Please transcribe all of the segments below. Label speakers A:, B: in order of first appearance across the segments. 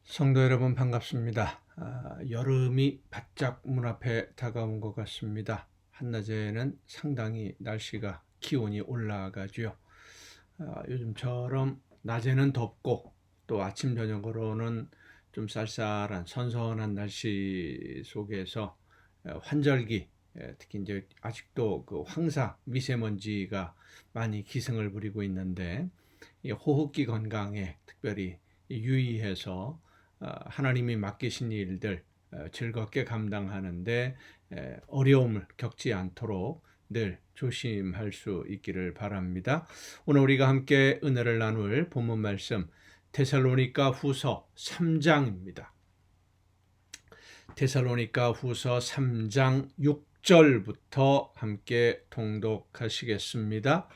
A: 성도 여러분 반갑습니다. 여름이 바짝 문 앞에 다가온 것 같습니다. 한낮에는 상당히 날씨가 기온이 올라가죠. 요즘처럼 낮에는 덥고 또 아침 저녁으로는 좀 쌀쌀한 선선한 날씨 속에서 환절기, 특히 이제 아직도 그 황사 미세먼지가 많이 기승을 부리고 있는데 이 호흡기 건강에 특별히 유의해서 하나님이 맡기신 일들 즐겁게 감당하는데 어려움을 겪지 않도록 늘 조심할 수 있기를 바랍니다. 오늘 우리가 함께 은혜를 나눌 본문 말씀 데살로니가 후서 3장입니다. 데살로니가 후서 3장 6절부터 함께 통독하시겠습니다.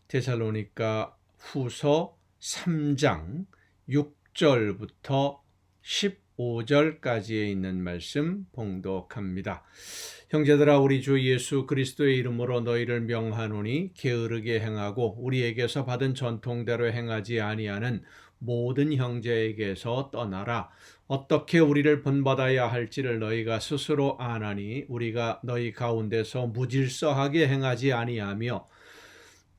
A: 데살로니가 후서 3장 6절부터 15절까지에 있는 말씀 봉독합니다. 형제들아, 우리 주 예수 그리스도의 이름으로 너희를 명하노니 게으르게 행하고 우리에게서 받은 전통대로 행하지 아니하는 모든 형제에게서 떠나라. 어떻게 우리를 본받아야 할지를 너희가 스스로 아나니 우리가 너희 가운데서 무질서하게 행하지 아니하며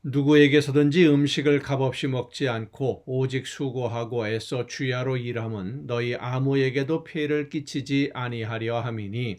A: 누구에게서든지 음식을 값없이 먹지 않고 오직 수고하고 애써 주야로 일함은 너희 아무에게도 폐를 끼치지 아니하려 함이니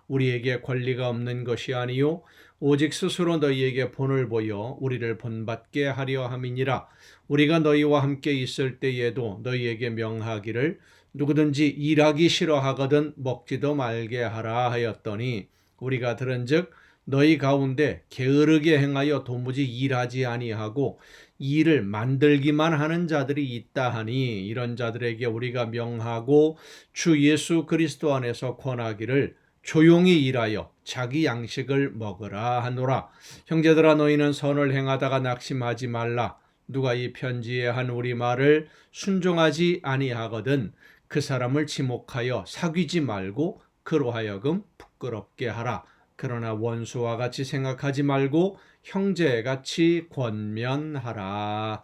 A: 우리에게 권리가 없는 것이 아니요 오직 스스로 너희에게 본을 보여 우리를 본받게 하려 함이니라. 우리가 너희와 함께 있을 때에도 너희에게 명하기를 누구든지 일하기 싫어하거든 먹지도 말게 하라 하였더니 우리가 들은즉 너희 가운데 게으르게 행하여 도무지 일하지 아니하고 일을 만들기만 하는 자들이 있다 하니 이런 자들에게 우리가 명하고 주 예수 그리스도 안에서 권하기를 조용히 일하여 자기 양식을 먹으라 하노라. 형제들아, 너희는 선을 행하다가 낙심하지 말라. 누가 이 편지에 한 우리 말을 순종하지 아니하거든 그 사람을 지목하여 사귀지 말고 그로 하여금 부끄럽게 하라. 그러나 원수와 같이 생각하지 말고 형제같이 권면하라.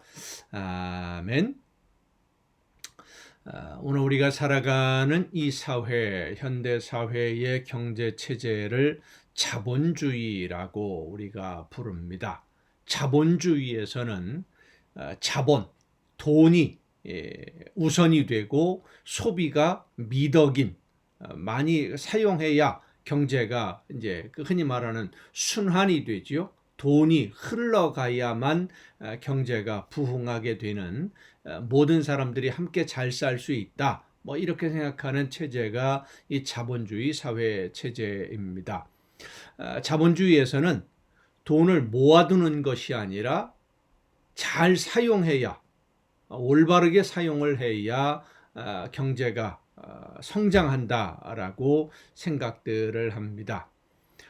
A: 아멘. 오늘 우리가 살아가는 이 사회, 현대 사회의 경제 체제를 자본주의라고 우리가 부릅니다. 자본주의에서는 자본, 돈이 우선이 되고 소비가 미덕인, 많이 사용해야 경제가 이제 흔히 말하는 순환이 되지요. 돈이 흘러가야만 경제가 부흥하게 되는, 모든 사람들이 함께 잘 살 수 있다. 이렇게 생각하는 체제가 이 자본주의 사회 체제입니다. 자본주의에서는 돈을 모아두는 것이 아니라 잘 사용해야, 올바르게 사용을 해야 경제가 성장한다라고 생각들을 합니다.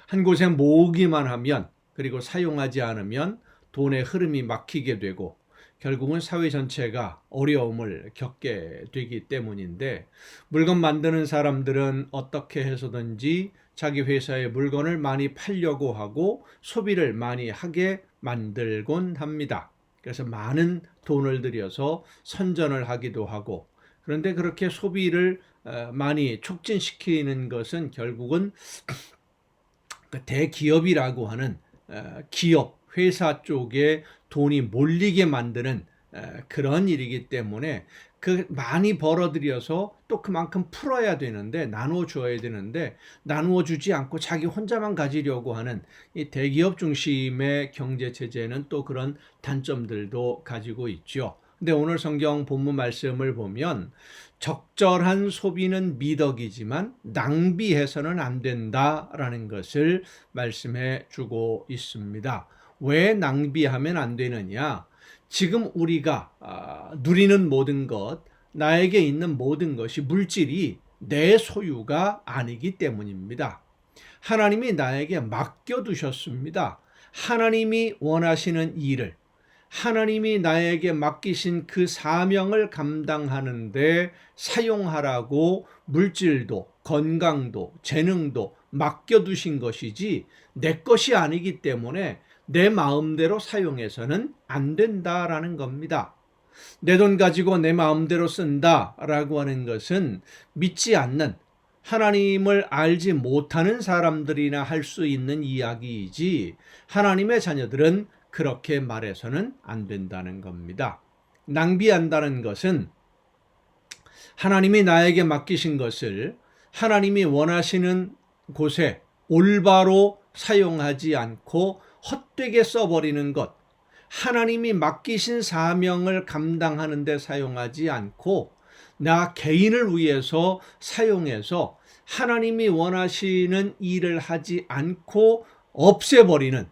A: 한 곳에 모으기만 하면, 그리고 사용하지 않으면 돈의 흐름이 막히게 되고 결국은 사회 전체가 어려움을 겪게 되기 때문인데, 물건 만드는 사람들은 어떻게 해서든지 자기 회사의 물건을 많이 팔려고 하고 소비를 많이 하게 만들곤 합니다. 그래서 많은 돈을 들여서 선전을 하기도 하고, 그런데 그렇게 소비를 많이 촉진시키는 것은 결국은 대기업이라고 하는 기업, 회사 쪽에 돈이 몰리게 만드는 그런 일이기 때문에 그 많이 벌어들여서 또 그만큼 풀어야 되는데, 나누어 줘야 되는데 나누어 주지 않고 자기 혼자만 가지려고 하는 이 대기업 중심의 경제 체제는 또 그런 단점들도 가지고 있죠. 근데 오늘 성경 본문 말씀을 보면 적절한 소비는 미덕이지만 낭비해서는 안 된다라는 것을 말씀해 주고 있습니다. 왜 낭비하면 안 되느냐? 지금 우리가 누리는 모든 것, 나에게 있는 모든 것이, 물질이 내 소유가 아니기 때문입니다. 하나님이 나에게 맡겨두셨습니다. 하나님이 원하시는 일을, 하나님이 나에게 맡기신 그 사명을 감당하는데 사용하라고 물질도 건강도 재능도 맡겨두신 것이지 내 것이 아니기 때문에 내 마음대로 사용해서는 안 된다라는 겁니다. 내 돈 가지고 내 마음대로 쓴다라고 하는 것은 믿지 않는, 하나님을 알지 못하는 사람들이나 할 수 있는 이야기이지, 하나님의 자녀들은 그렇게 말해서는 안 된다는 겁니다. 낭비한다는 것은 하나님이 나에게 맡기신 것을 하나님이 원하시는 곳에 올바로 사용하지 않고 헛되게 써버리는 것, 하나님이 맡기신 사명을 감당하는 데 사용하지 않고 나 개인을 위해서 사용해서 하나님이 원하시는 일을 하지 않고 없애버리는,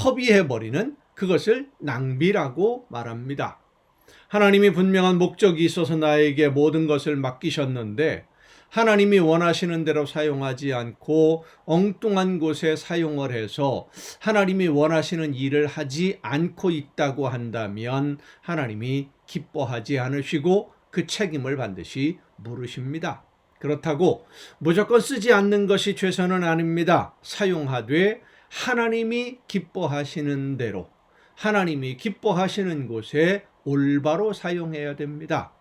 A: 허비해버리는, 그것을 낭비라고 말합니다. 하나님이 분명한 목적이 있어서 나에게 모든 것을 맡기셨는데 하나님이 원하시는 대로 사용하지 않고 엉뚱한 곳에 사용을 해서 하나님이 원하시는 일을 하지 않고 있다고 한다면 하나님이 기뻐하지 않으시고 그 책임을 반드시 물으십니다. 그렇다고 무조건 쓰지 않는 것이 최선은 아닙니다. 사용하되 하나님이 기뻐하시는 대로, 하나님이 기뻐하시는 곳에 올바로 사용해야 됩니다.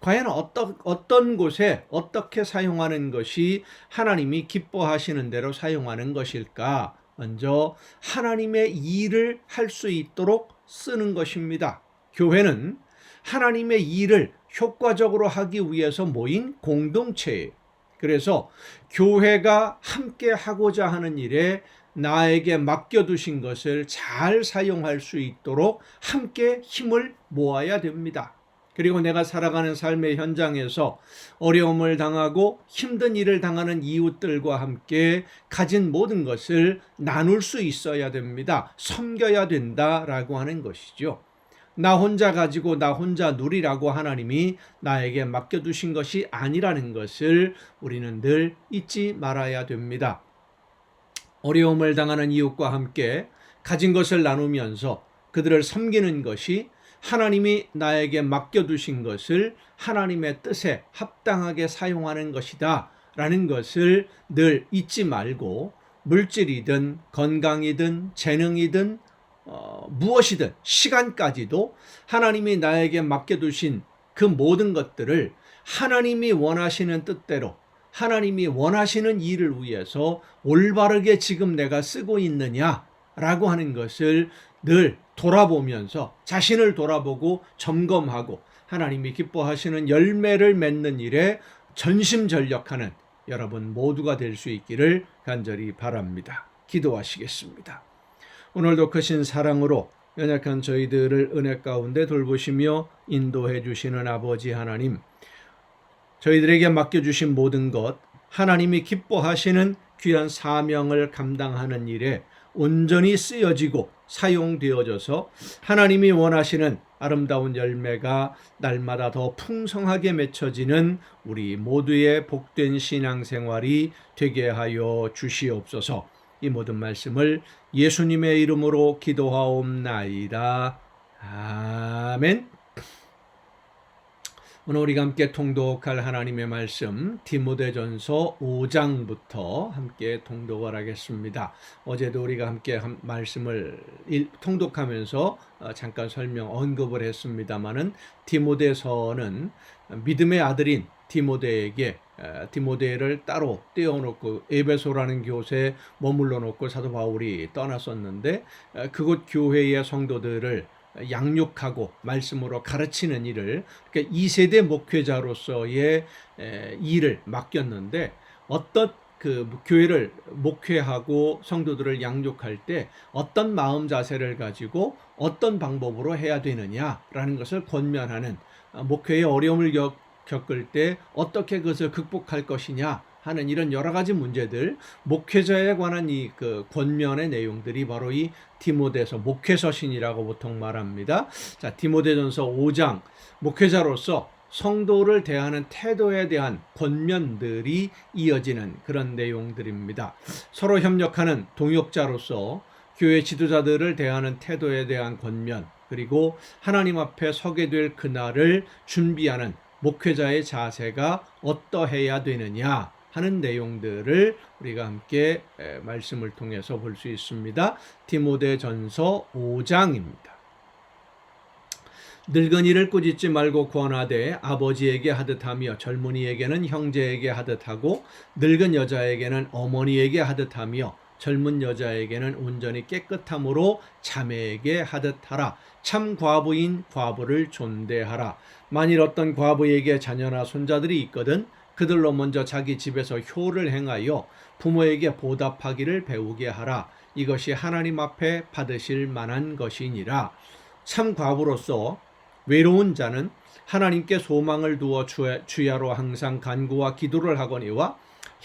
A: 과연 어떤 곳에 어떻게 사용하는 것이 하나님이 기뻐하시는 대로 사용하는 것일까? 먼저 하나님의 일을 할 수 있도록 쓰는 것입니다. 교회는 하나님의 일을 효과적으로 하기 위해서 모인 공동체예요. 그래서 교회가 함께 하고자 하는 일에 나에게 맡겨두신 것을 잘 사용할 수 있도록 함께 힘을 모아야 됩니다. 그리고 내가 살아가는 삶의 현장에서 어려움을 당하고 힘든 일을 당하는 이웃들과 함께 가진 모든 것을 나눌 수 있어야 됩니다. 섬겨야 된다라고 하는 것이죠. 나 혼자 가지고 나 혼자 누리라고 하나님이 나에게 맡겨두신 것이 아니라는 것을 우리는 늘 잊지 말아야 됩니다. 어려움을 당하는 이웃과 함께 가진 것을 나누면서 그들을 섬기는 것이 하나님이 나에게 맡겨두신 것을 하나님의 뜻에 합당하게 사용하는 것이다 라는 것을 늘 잊지 말고, 물질이든 건강이든 재능이든 무엇이든 시간까지도 하나님이 나에게 맡겨두신 그 모든 것들을 하나님이 원하시는 뜻대로, 하나님이 원하시는 일을 위해서 올바르게 지금 내가 쓰고 있느냐라고 하는 것을 늘 돌아보면서 자신을 돌아보고 점검하고 하나님이 기뻐하시는 열매를 맺는 일에 전심전력하는 여러분 모두가 될 수 있기를 간절히 바랍니다. 기도하시겠습니다. 오늘도 크신 사랑으로 연약한 저희들을 은혜 가운데 돌보시며 인도해 주시는 아버지 하나님, 저희들에게 맡겨주신 모든 것, 하나님이 기뻐하시는 귀한 사명을 감당하는 일에 온전히 쓰여지고 사용되어져서 하나님이 원하시는 아름다운 열매가 날마다 더 풍성하게 맺혀지는 우리 모두의 복된 신앙생활이 되게 하여 주시옵소서. 이 모든 말씀을 예수님의 이름으로 기도하옵나이다. 아멘. 오늘 우리가 함께 통독할 하나님의 말씀 디모데전서 5장부터 함께 통독을 하겠습니다. 어제도 우리가 함께 말씀을 통독하면서 잠깐 언급을 했습니다마는 디모데서는 믿음의 아들인 디모데에게 디모데를 따로 떼어놓고 에베소라는 곳에 머물러 놓고 사도 바울이 떠났었는데 그곳 교회의 성도들을 양육하고 말씀으로 가르치는 일을, 그러니까 2세대 목회자로서의 일을 맡겼는데 어떤 그 교회를 목회하고 성도들을 양육할 때 어떤 마음 자세를 가지고 어떤 방법으로 해야 되느냐라는 것을 권면하는, 목회의 어려움을 겪을 때 어떻게 그것을 극복할 것이냐 하는 이런 여러 가지 문제들, 목회자에 관한 이 그 권면의 내용들이 바로 이 디모데서 목회서신이라고 보통 말합니다. 자, 디모데전서 5장 목회자로서 성도를 대하는 태도에 대한 권면들이 이어지는 그런 내용들입니다. 서로 협력하는 동역자로서 교회 지도자들을 대하는 태도에 대한 권면, 그리고 하나님 앞에 서게 될 그날을 준비하는 목회자의 자세가 어떠해야 되느냐 하는 내용들을 우리가 함께 말씀을 통해서 볼 수 있습니다. 디모데전서 5장입니다. 늙은이를 꾸짖지 말고 권하되 아버지에게 하듯하며 젊은이에게는 형제에게 하듯하고 늙은 여자에게는 어머니에게 하듯하며 젊은 여자에게는 온전히 깨끗함으로 자매에게 하듯하라. 참 과부인 과부를 존대하라. 만일 어떤 과부에게 자녀나 손자들이 있거든 그들로 먼저 자기 집에서 효를 행하여 부모에게 보답하기를 배우게 하라. 이것이 하나님 앞에 받으실 만한 것이니라. 참 과부로서 외로운 자는 하나님께 소망을 두어 주야로 항상 간구와 기도를 하거니와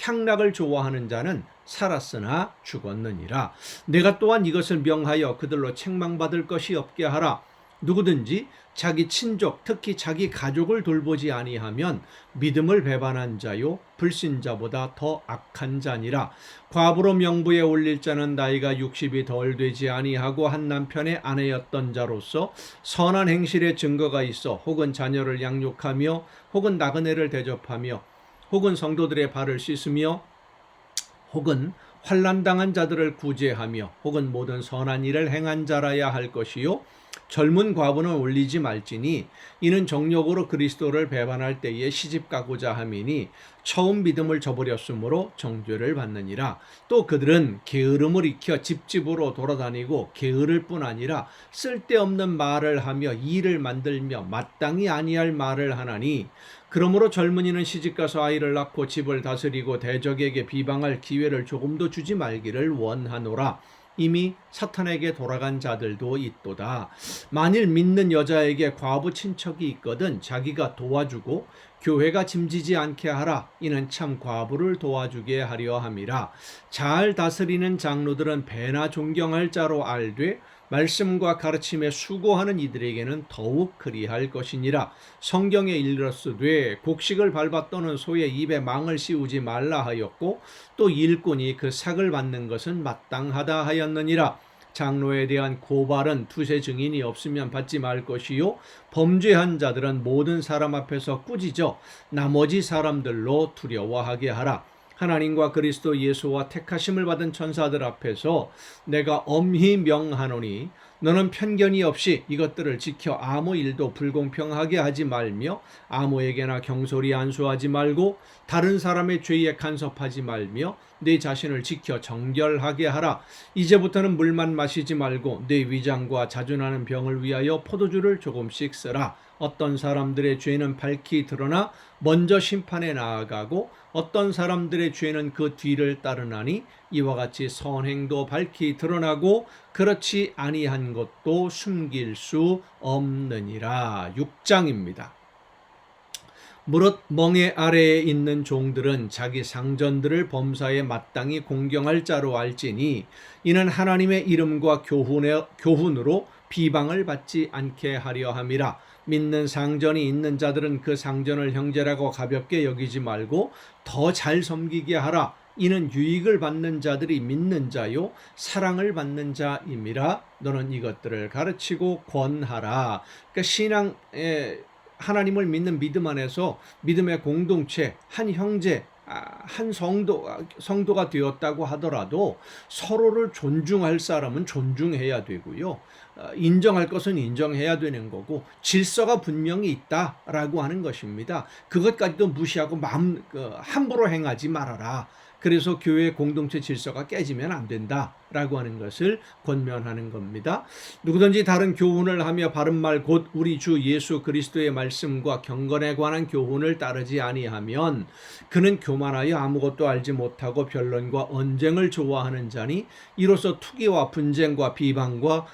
A: 향락을 좋아하는 자는 살았으나 죽었느니라. 내가 또한 이것을 명하여 그들로 책망받을 것이 없게 하라. 누구든지 자기 친족 특히 자기 가족을 돌보지 아니하면 믿음을 배반한 자요 불신자보다 더 악한 자니라. 과부로 명부에 올릴 자는 나이가 60이 덜 되지 아니하고 한 남편의 아내였던 자로서 선한 행실의 증거가 있어 혹은 자녀를 양육하며 혹은 나그네를 대접하며 혹은 성도들의 발을 씻으며 혹은 환난당한 자들을 구제하며 혹은 모든 선한 일을 행한 자라야 할 것이요 젊은 과부는 올리지 말지니 이는 정욕으로 그리스도를 배반할 때에 시집가고자 함이니 처음 믿음을 저버렸으므로 정죄를 받느니라. 또 그들은 게으름을 익혀 집집으로 돌아다니고 게으를 뿐 아니라 쓸데없는 말을 하며 일을 만들며 마땅히 아니할 말을 하나니 그러므로 젊은이는 시집가서 아이를 낳고 집을 다스리고 대적에게 비방할 기회를 조금도 주지 말기를 원하노라. 이미 사탄에게 돌아간 자들도 있도다. 만일 믿는 여자에게 과부 친척이 있거든 자기가 도와주고 교회가 짐지지 않게 하라. 이는 참 과부를 도와주게 하려 함이라. 잘 다스리는 장로들은 배나 존경할 자로 알되 말씀과 가르침에 수고하는 이들에게는 더욱 그리할 것이니라. 성경에 일렀으되 곡식을 밟아 떠는 소의 입에 망을 씌우지 말라 하였고 또 일꾼이 그 삭을 받는 것은 마땅하다 하였느니라. 장로에 대한 고발은 투세 증인이 없으면 받지 말 것이요 범죄한 자들은 모든 사람 앞에서 꾸짖어 나머지 사람들로 두려워하게 하라. 하나님과 그리스도 예수와 택하심을 받은 천사들 앞에서 내가 엄히 명하노니 너는 편견이 없이 이것들을 지켜 아무 일도 불공평하게 하지 말며 아무에게나 경솔히 안수하지 말고 다른 사람의 죄에 간섭하지 말며 네 자신을 지켜 정결하게 하라. 이제부터는 물만 마시지 말고 네 위장과 자주나는 병을 위하여 포도주를 조금씩 쓰라. 어떤 사람들의 죄는 밝히 드러나 먼저 심판에 나아가고 어떤 사람들의 죄는 그 뒤를 따르나니 이와 같이 선행도 밝히 드러나고 그렇지 아니한 것도 숨길 수 없느니라. 6장입니다. 무릇 멍에 아래에 있는 종들은 자기 상전들을 범사에 마땅히 공경할 자로 알지니 이는 하나님의 이름과 교훈으로 비방을 받지 않게 하려 함이라. 믿는 상전이 있는 자들은 그 상전을 형제라고 가볍게 여기지 말고 더 잘 섬기게 하라. 이는 유익을 받는 자들이 믿는 자요 사랑을 받는 자임이라. 너는 이것들을 가르치고 권하라. 그러니까 신앙의 하나님을 믿는 믿음 안에서 믿음의 공동체, 한 형제, 한 성도가 되었다고 하더라도 서로를 존중할 사람은 존중해야 되고요. 인정할 것은 인정해야 되는 거고 질서가 분명히 있다라고 하는 것입니다. 그것까지도 무시하고 함부로 행하지 말아라. 그래서 교회 공동체 질서가 깨지면 안 된다라고 하는 것을 권면하는 겁니다. 누구든지 다른 교훈을 하며 바른 말 곧 우리 주 예수 그리스도의 말씀과 경건에 관한 교훈을 따르지 아니하면 그는 교만하여 아무것도 알지 못하고 변론과 언쟁을 좋아하는 자니 이로써 투기와 분쟁과 비방과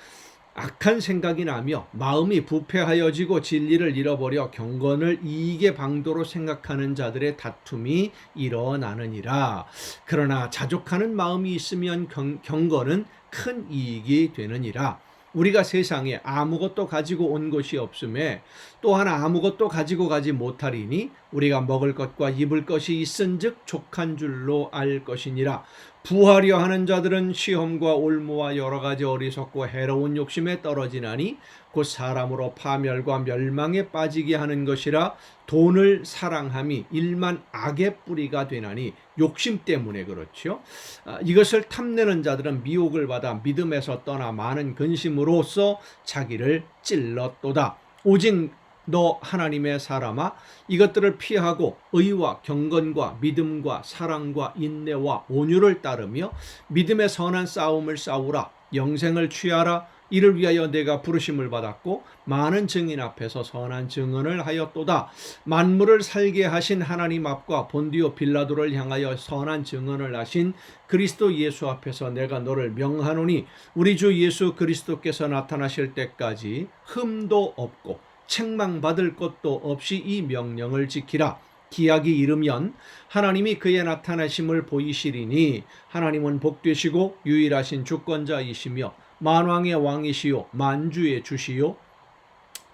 A: 악한 생각이 나며 마음이 부패하여지고 진리를 잃어버려 경건을 이익의 방도로 생각하는 자들의 다툼이 일어나느니라. 그러나 자족하는 마음이 있으면 경건은 큰 이익이 되느니라. 우리가 세상에 아무것도 가지고 온 것이 없음에 또한 아무것도 가지고 가지 못하리니 우리가 먹을 것과 입을 것이 있은즉 족한 줄로 알 것이니라. 부하려 하는 자들은 시험과 올무와 여러 가지 어리석고 해로운 욕심에 떨어지나니 곧 사람으로 파멸과 멸망에 빠지게 하는 것이라. 돈을 사랑함이 일만 악의 뿌리가 되나니 욕심 때문에 그렇죠. 이것을 탐내는 자들은 미혹을 받아 믿음에서 떠나 많은 근심으로써 자기를 찔렀도다. 오직 너 하나님의 사람아, 이것들을 피하고 의와 경건과 믿음과 사랑과 인내와 온유를 따르며 믿음의 선한 싸움을 싸우라. 영생을 취하라. 이를 위하여 내가 부르심을 받았고 많은 증인 앞에서 선한 증언을 하였도다. 만물을 살게 하신 하나님 앞과 본디오 빌라도를 향하여 선한 증언을 하신 그리스도 예수 앞에서 내가 너를 명하노니 우리 주 예수 그리스도께서 나타나실 때까지 흠도 없고 책망받을 것도 없이 이 명령을 지키라. 기약이 이르면 하나님이 그의 나타나심을 보이시리니 하나님은 복되시고 유일하신 주권자이시며 만왕의 왕이시요 만주의 주시요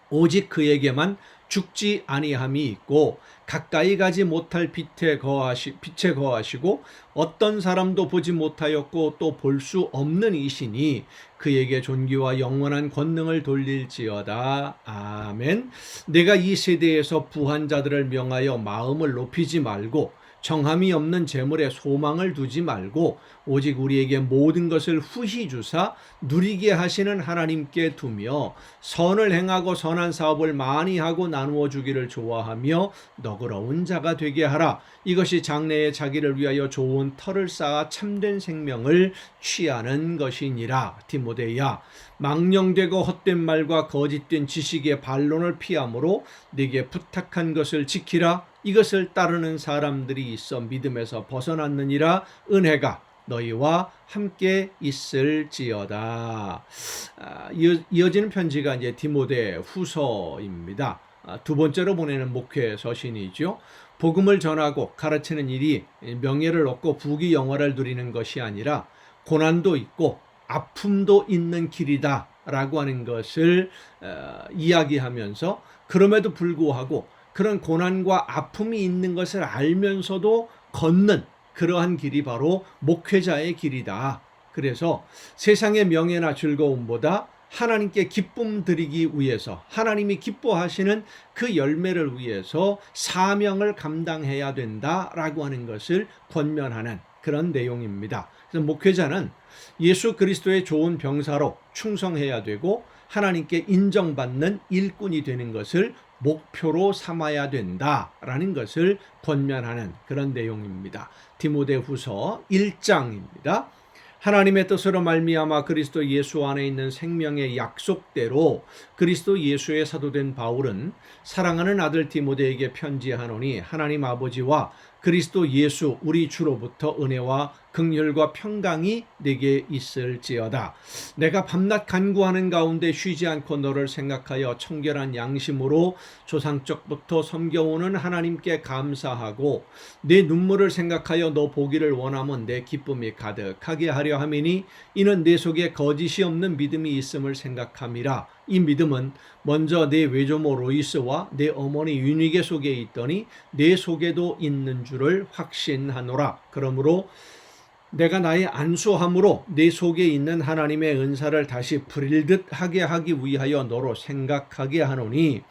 A: 오직 그에게만 죽지 아니함이 있고 가까이 가지 못할 빛에 거하시고 어떤 사람도 보지 못하였고 또 볼 수 없는 이시니 그에게 존귀와 영원한 권능을 돌릴지어다. 아멘. 내가 이 세대에서 부한 자들을 명하여 마음을 높이지 말고 정함이 없는 재물에 소망을 두지 말고 오직 우리에게 모든 것을 후히 주사 누리게 하시는 하나님께 두며 선을 행하고 선한 사업을 많이 하고 나누어 주기를 좋아하며 너그러운 자가 되게 하라. 이것이 장래에 자기를 위하여 좋은 터를 쌓아 참된 생명을 취하는 것이니라. 디모데야, 망령되고 헛된 말과 거짓된 지식의 반론을 피함으로 네게 부탁한 것을 지키라. 이것을 따르는 사람들이 있어 믿음에서 벗어났느니라. 은혜가 너희와 함께 있을지어다. 이어지는 편지가 이제 디모데 후서입니다. 두 번째로 보내는 목회 서신이죠. 복음을 전하고 가르치는 일이 명예를 얻고 부귀 영화를 누리는 것이 아니라 고난도 있고 아픔도 있는 길이다 라고 하는 것을 이야기하면서 그럼에도 불구하고 그런 고난과 아픔이 있는 것을 알면서도 걷는 그러한 길이 바로 목회자의 길이다. 그래서 세상의 명예나 즐거움보다 하나님께 기쁨 드리기 위해서 하나님이 기뻐하시는 그 열매를 위해서 사명을 감당해야 된다라고 하는 것을 권면하는 그런 내용입니다. 그래서 목회자는 예수 그리스도의 좋은 병사로 충성해야 되고 하나님께 인정받는 일꾼이 되는 것을 목표로 삼아야 된다라는 것을 권면하는 그런 내용입니다. 디모데후서 1장입니다. 하나님의 뜻으로 말미암아 그리스도 예수 안에 있는 생명의 약속대로 그리스도 예수의 사도된 바울은 사랑하는 아들 디모데에게 편지하노니 하나님 아버지와 그리스도 예수 우리 주로부터 은혜와 긍휼과 평강이 내게 있을지어다. 내가 밤낮 간구하는 가운데 쉬지 않고 너를 생각하여 청결한 양심으로 조상적부터 섬겨오는 하나님께 감사하고 내 눈물을 생각하여 너 보기를 원하면 내 기쁨이 가득하게 하려 함이니 이는 내 속에 거짓이 없는 믿음이 있음을 생각함이라. 이 믿음은 먼저 내 외조모 로이스와 내 어머니 유니게 속에 있더니 내 속에도 있는 줄을 확신하노라. 그러므로 내가 나의 안수함으로 내 속에 있는 하나님의 은사를 다시 부릴듯 하게 하기 위하여 너로 생각하게 하노니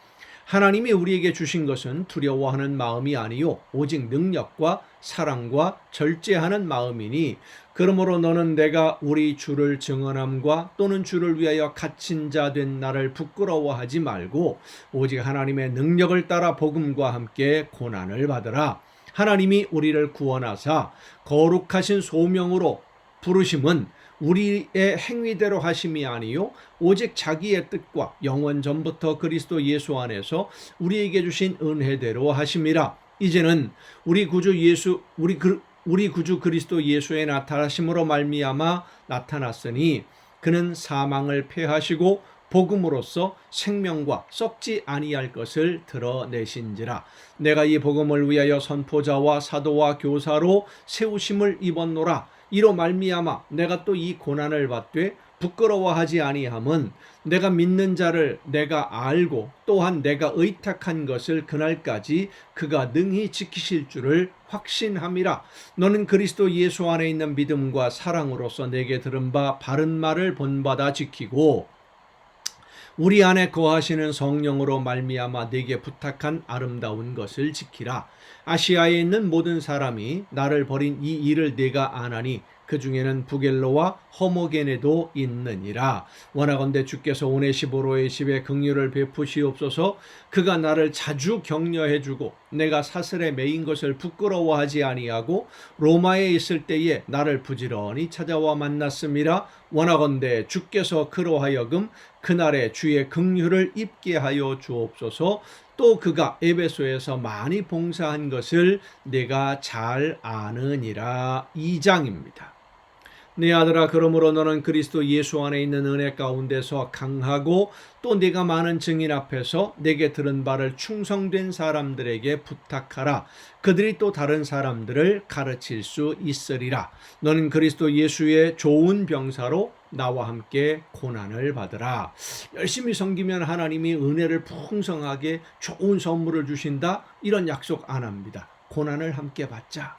A: 하나님이 우리에게 주신 것은 두려워하는 마음이 아니요 오직 능력과 사랑과 절제하는 마음이니 그러므로 너는 내가 우리 주를 증언함과 또는 주를 위하여 갇힌 자 된 나를 부끄러워하지 말고 오직 하나님의 능력을 따라 복음과 함께 고난을 받으라. 하나님이 우리를 구원하사 거룩하신 소명으로 부르심은 우리의 행위대로 하심이 아니요 오직 자기의 뜻과 영원 전부터 그리스도 예수 안에서 우리에게 주신 은혜대로 하심이라. 이제는 우리 구주 그리스도 예수의 나타나심으로 말미암아 나타났으니 그는 사망을 패하시고 복음으로써 생명과 썩지 아니할 것을 드러내신지라. 내가 이 복음을 위하여 선포자와 사도와 교사로 세우심을 입었노라. 이로 말미암아 내가 또 이 고난을 받되 부끄러워하지 아니함은 내가 믿는 자를 내가 알고 또한 내가 의탁한 것을 그날까지 그가 능히 지키실 줄을 확신함이라. 너는 그리스도 예수 안에 있는 믿음과 사랑으로서 내게 들은 바 바른 말을 본받아 지키고 우리 안에 거하시는 성령으로 말미암아 네게 부탁한 아름다운 것을 지키라. 아시아에 있는 모든 사람이 나를 버린 이 일을 네가 아나니 그 중에는 부겔로와 허모게네도 있느니라. 원하건대 주께서 오네시보로의 집에 긍휼을 베푸시옵소서. 그가 나를 자주 격려해 주고 내가 사슬에 매인 것을 부끄러워하지 아니하고 로마에 있을 때에 나를 부지런히 찾아와 만났음이라. 원하건대 주께서 그로 하여금 그날에 주의 긍휼을 입게 하여 주옵소서. 또 그가 에베소에서 많이 봉사한 것을 내가 잘 아느니라. 2장입니다. 내 아들아, 그러므로 너는 그리스도 예수 안에 있는 은혜 가운데서 강하고 또 네가 많은 증인 앞에서 내게 들은 바를 충성된 사람들에게 부탁하라. 그들이 또 다른 사람들을 가르칠 수 있으리라. 너는 그리스도 예수의 좋은 병사로 나와 함께 고난을 받으라. 열심히 섬기면 하나님이 은혜를 풍성하게 좋은 선물을 주신다, 이런 약속 안 합니다. 고난을 함께 받자.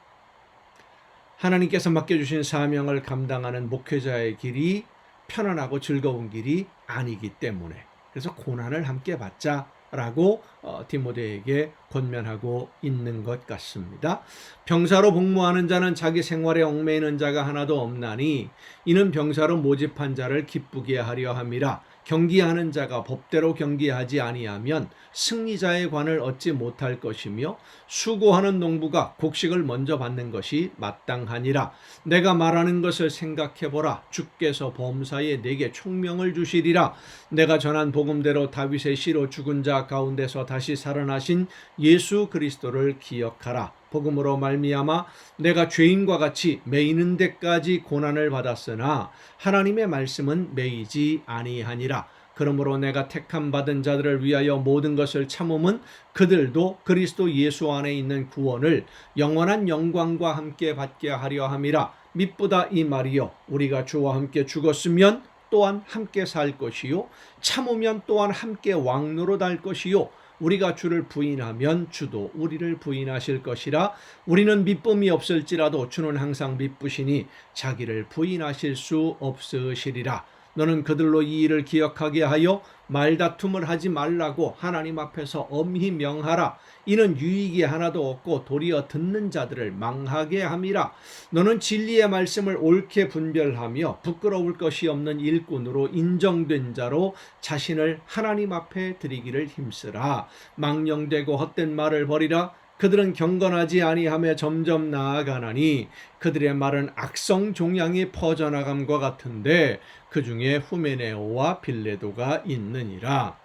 A: 하나님께서 맡겨주신 사명을 감당하는 목회자의 길이 편안하고 즐거운 길이 아니기 때문에, 그래서 고난을 함께 받자라고 디모데에게 권면하고 있는 것 같습니다. 병사로 복무하는 자는 자기 생활에 얽매이는 자가 하나도 없나니 이는 병사로 모집한 자를 기쁘게 하려 함이라. 경기하는 자가 법대로 경기하지 아니하면 승리자의 관을 얻지 못할 것이며 수고하는 농부가 곡식을 먼저 받는 것이 마땅하니라. 내가 말하는 것을 생각해보라. 주께서 범사에 내게 총명을 주시리라. 내가 전한 복음대로 다윗의 씨로 죽은 자 가운데서 다시 살아나신 예수 그리스도를 기억하라. 복음으로 말미암아 내가 죄인과 같이 매이는 데까지 고난을 받았으나 하나님의 말씀은 매이지 아니하니라. 그러므로 내가 택함 받은 자들을 위하여 모든 것을 참음은 그들도 그리스도 예수 안에 있는 구원을 영원한 영광과 함께 받게 하려 함이라. mit보다 이 말이요, 우리가 주와 함께 죽었으면 또한 함께 살 것이요, 참으면 또한 함께 왕노릇할 것이요, 우리가 주를 부인하면 주도 우리를 부인하실 것이라. 우리는 미쁨이 없을지라도 주는 항상 미쁘시니 자기를 부인하실 수 없으시리라. 너는 그들로 이 일을 기억하게 하여 말다툼을 하지 말라고 하나님 앞에서 엄히 명하라. 이는 유익이 하나도 없고 도리어 듣는 자들을 망하게 함이라. 너는 진리의 말씀을 옳게 분별하며 부끄러울 것이 없는 일꾼으로 인정된 자로 자신을 하나님 앞에 드리기를 힘쓰라. 망령되고 헛된 말을 버리라. 그들은 경건하지 아니하며 점점 나아가나니 그들의 말은 악성 종양이 퍼져나감과 같은데 그 중에 후메네오와 빌레도가 있느니라.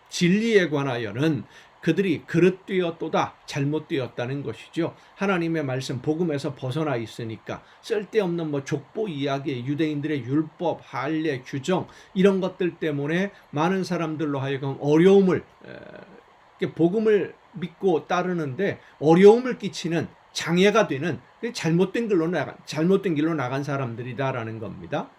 A: 진리에 관하여는 그들이 그릇되었도다, 잘못되었다는 것이죠. 하나님의 말씀 복음에서 벗어나 있으니까 쓸데없는 족보 이야기, 유대인들의 율법, 할례, 규정 이런 것들 때문에 많은 사람들로 하여금 어려움을, 복음을 믿고 따르는데 어려움을 끼치는, 장애가 되는 잘못된 길로 나간 사람들이다라는 겁니다.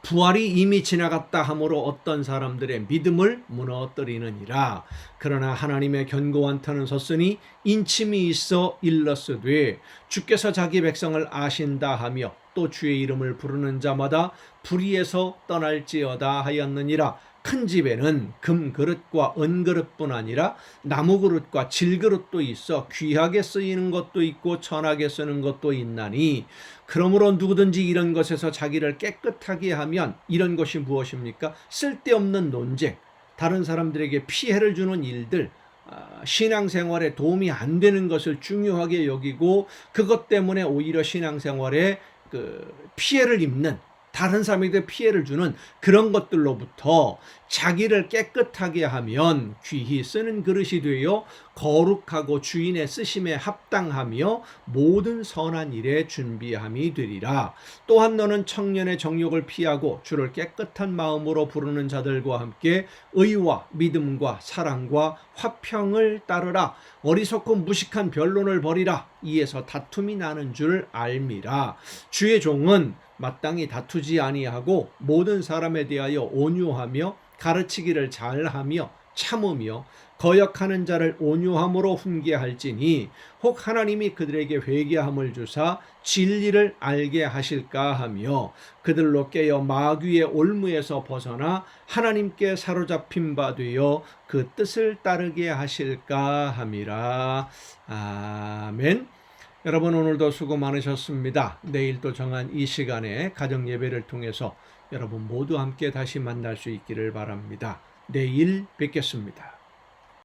A: 부활이 이미 지나갔다 하므로 어떤 사람들의 믿음을 무너뜨리느니라. 그러나 하나님의 견고한 터는 섰으니 인침이 있어 일렀으되 주께서 자기 백성을 아신다 하며 또 주의 이름을 부르는 자마다 불의에서 떠날지어다 하였느니라. 큰 집에는 금그릇과 은그릇뿐 아니라 나무그릇과 질그릇도 있어 귀하게 쓰이는 것도 있고 천하게 쓰는 것도 있나니 그러므로 누구든지 이런 것에서 자기를 깨끗하게 하면, 이런 것이 무엇입니까? 쓸데없는 논쟁, 다른 사람들에게 피해를 주는 일들, 신앙생활에 도움이 안 되는 것을 중요하게 여기고 그것 때문에 오히려 신앙생활에 피해를 입는, 다른 사람에게 피해를 주는 그런 것들로부터 자기를 깨끗하게 하면 귀히 쓰는 그릇이 되어 거룩하고 주인의 쓰심에 합당하며 모든 선한 일에 준비함이 되리라. 또한 너는 청년의 정욕을 피하고 주를 깨끗한 마음으로 부르는 자들과 함께 의와 믿음과 사랑과 화평을 따르라. 어리석고 무식한 변론을 버리라. 이에서 다툼이 나는 줄 알미라. 주의 종은 마땅히 다투지 아니하고 모든 사람에 대하여 온유하며 가르치기를 잘하며 참으며 거역하는 자를 온유함으로 훈계할지니 혹 하나님이 그들에게 회개함을 주사 진리를 알게 하실까 하며 그들로 깨어 마귀의 올무에서 벗어나 하나님께 사로잡힌 바 되어 그 뜻을 따르게 하실까 함이라. 아멘. 여러분 오늘도 수고 많으셨습니다. 내일 또 정한 이 시간에 가정 예배를 통해서 여러분 모두 함께 다시 만날 수 있기를 바랍니다. 내일 뵙겠습니다.